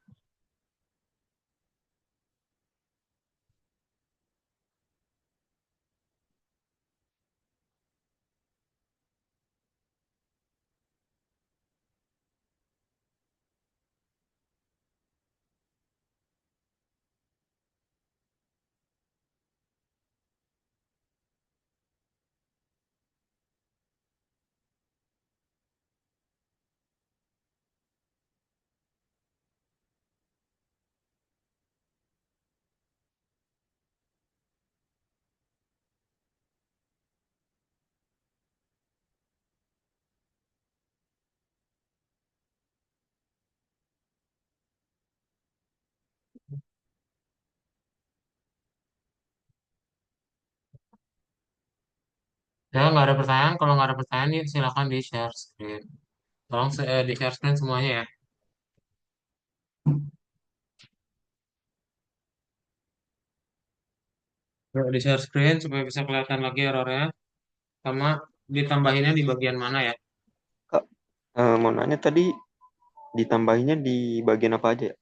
Ya, nggak ada pertanyaan. Kalau nggak ada pertanyaan, ya silakan di share screen. Tolong di share screen semuanya ya. Yuk, di share screen supaya bisa kelihatan lagi errornya. Sama ditambahinnya di bagian mana ya? Kak, mau nanya tadi ditambahinnya di bagian apa aja ya?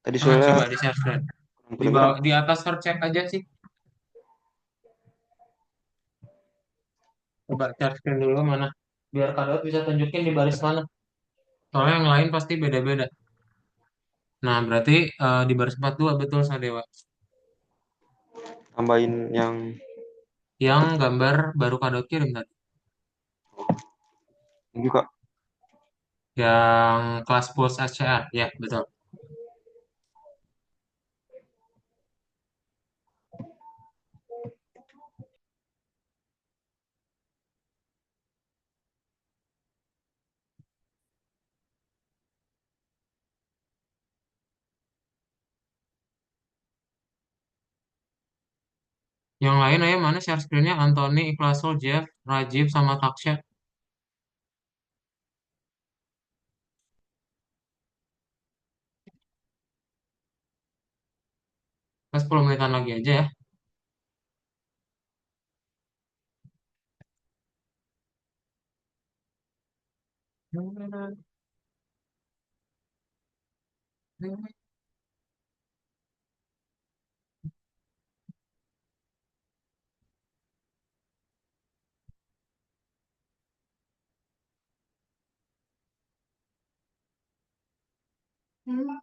Tadi Coba soalnya di share screen. kurang Di kedengeran. bawah, di atas search check aja sih. Coba share screen dulu mana. Biar Kak bisa tunjukin di baris mana. Soalnya yang lain pasti beda-beda. Nah, berarti di baris 42 betul Sadewa. Tambahin yang Yang gambar baru Kak kirim tadi. juga. Yang kelas Pulse SCR. Ya, betul. Yang lain ayo mana share screen-nya? Anthony, Ikhlasul, Jeff, Rajib, sama Taksya. Kita 10 menitan lagi aja ya. Nah,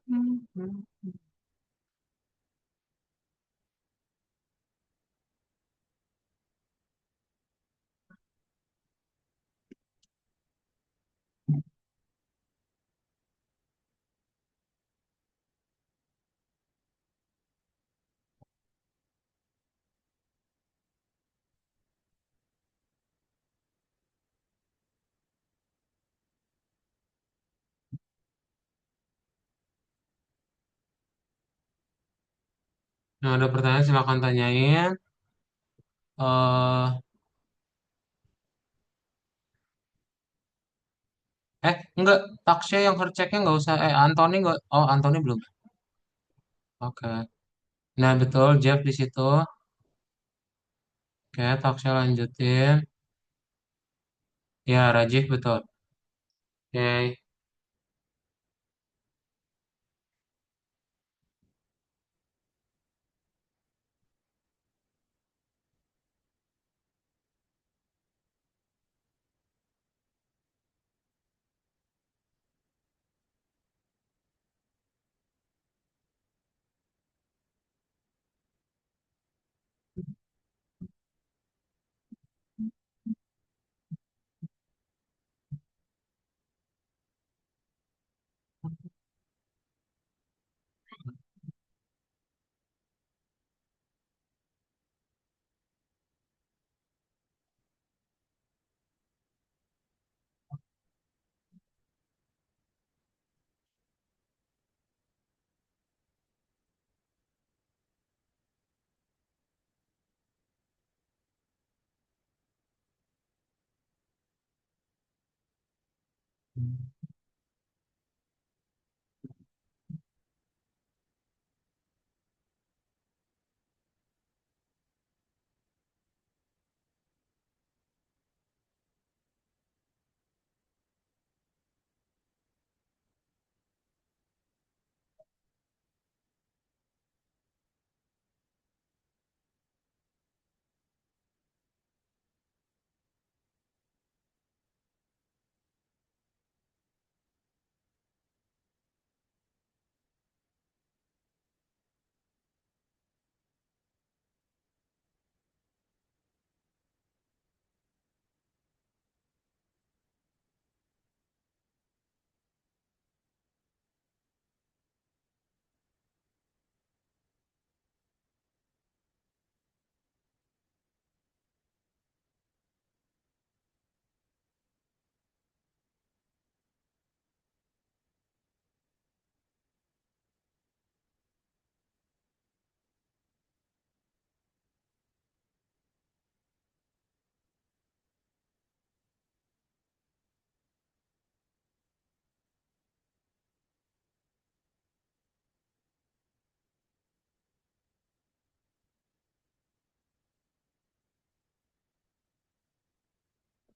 ada pertanyaan silakan tanyain. eh enggak, Taksya yang kerceknya nggak usah. Anthony nggak. Oh, Anthony belum. Oke. Nah, betul, Jeff di situ. Oke, Taksya lanjutin. Ya, Rajif betul. Oke.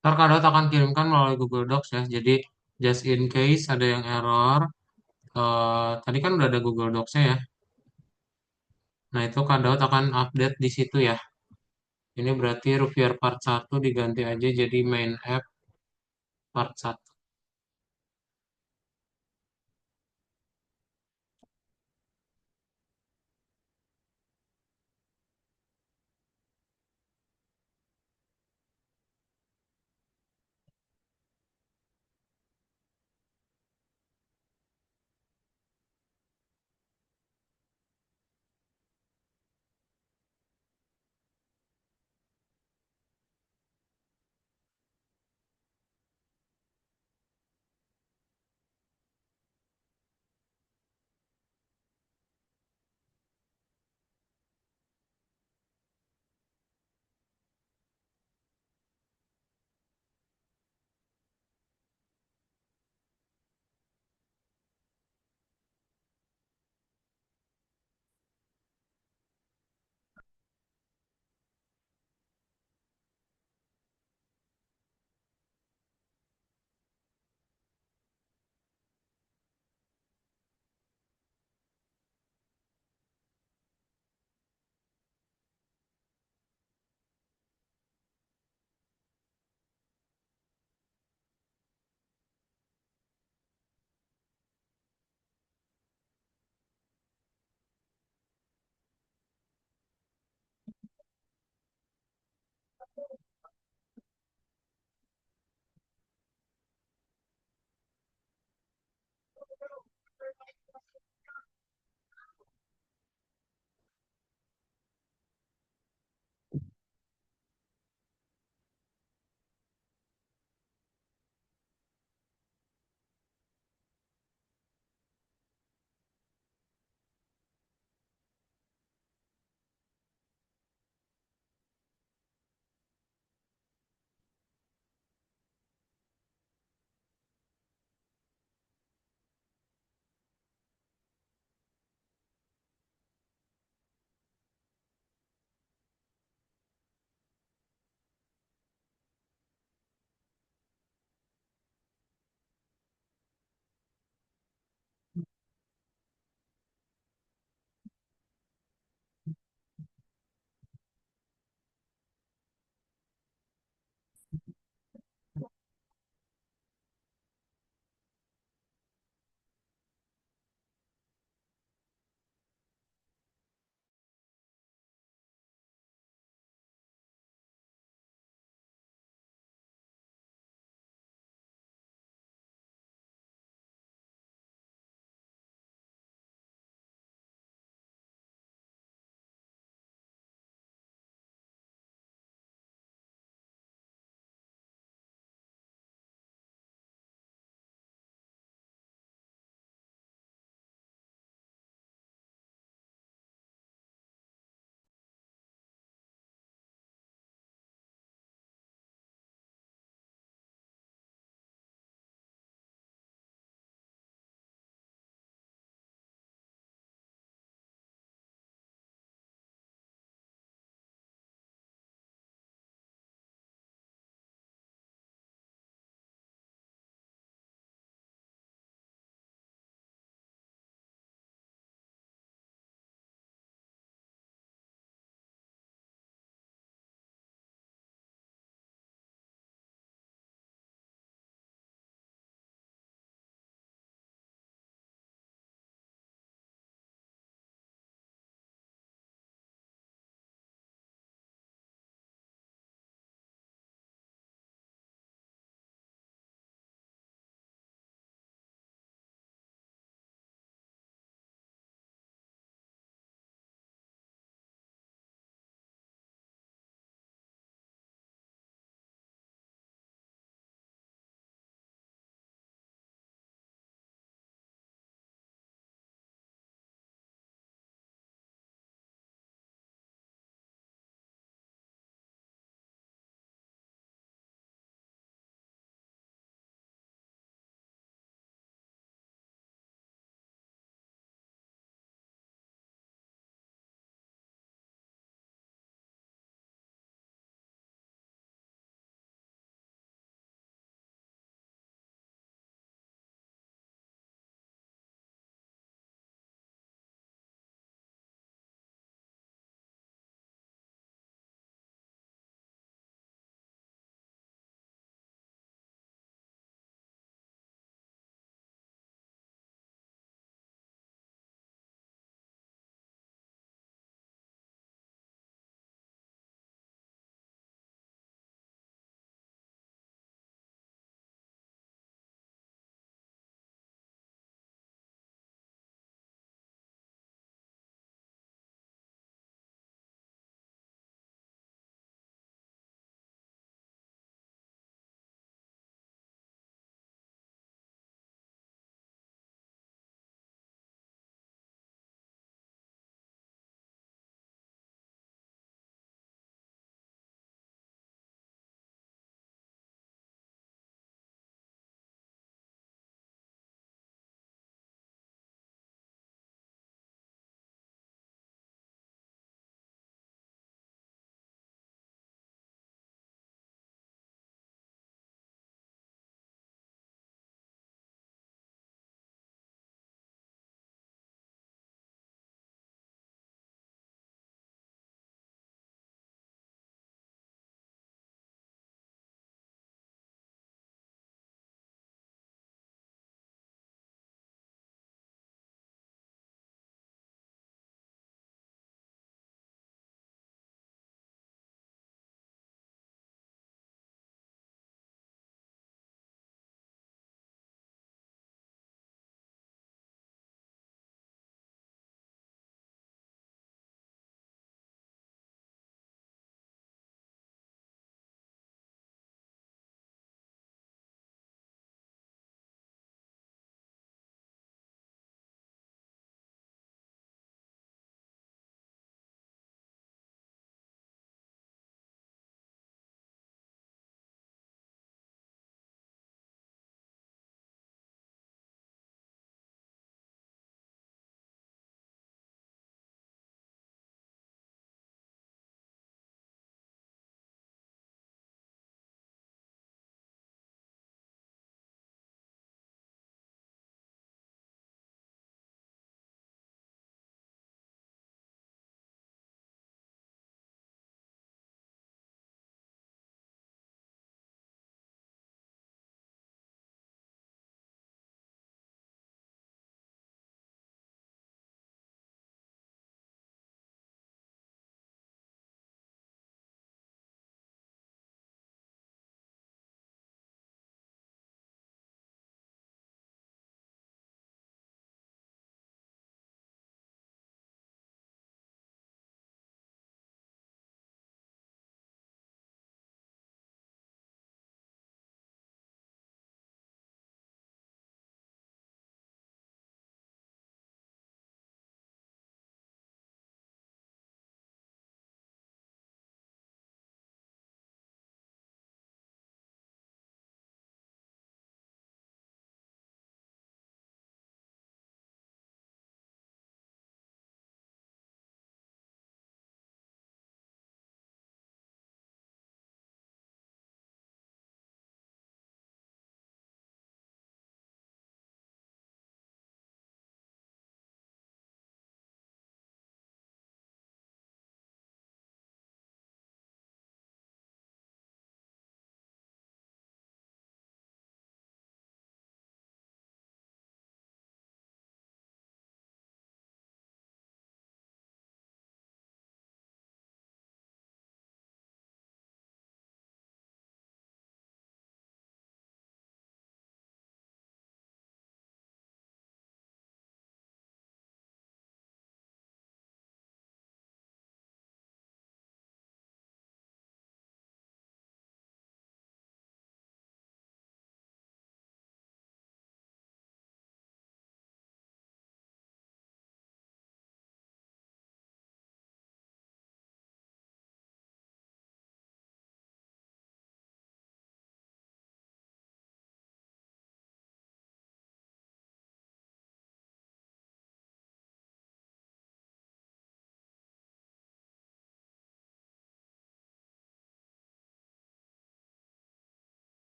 Ntar Kak Daud akan kirimkan melalui Google Docs ya. Jadi, just in case ada yang error. Tadi kan udah ada Google Docs-nya ya. Nah, itu Kak Daud akan update di situ ya. Ini berarti Rupiah part 1 diganti aja jadi main app part 1.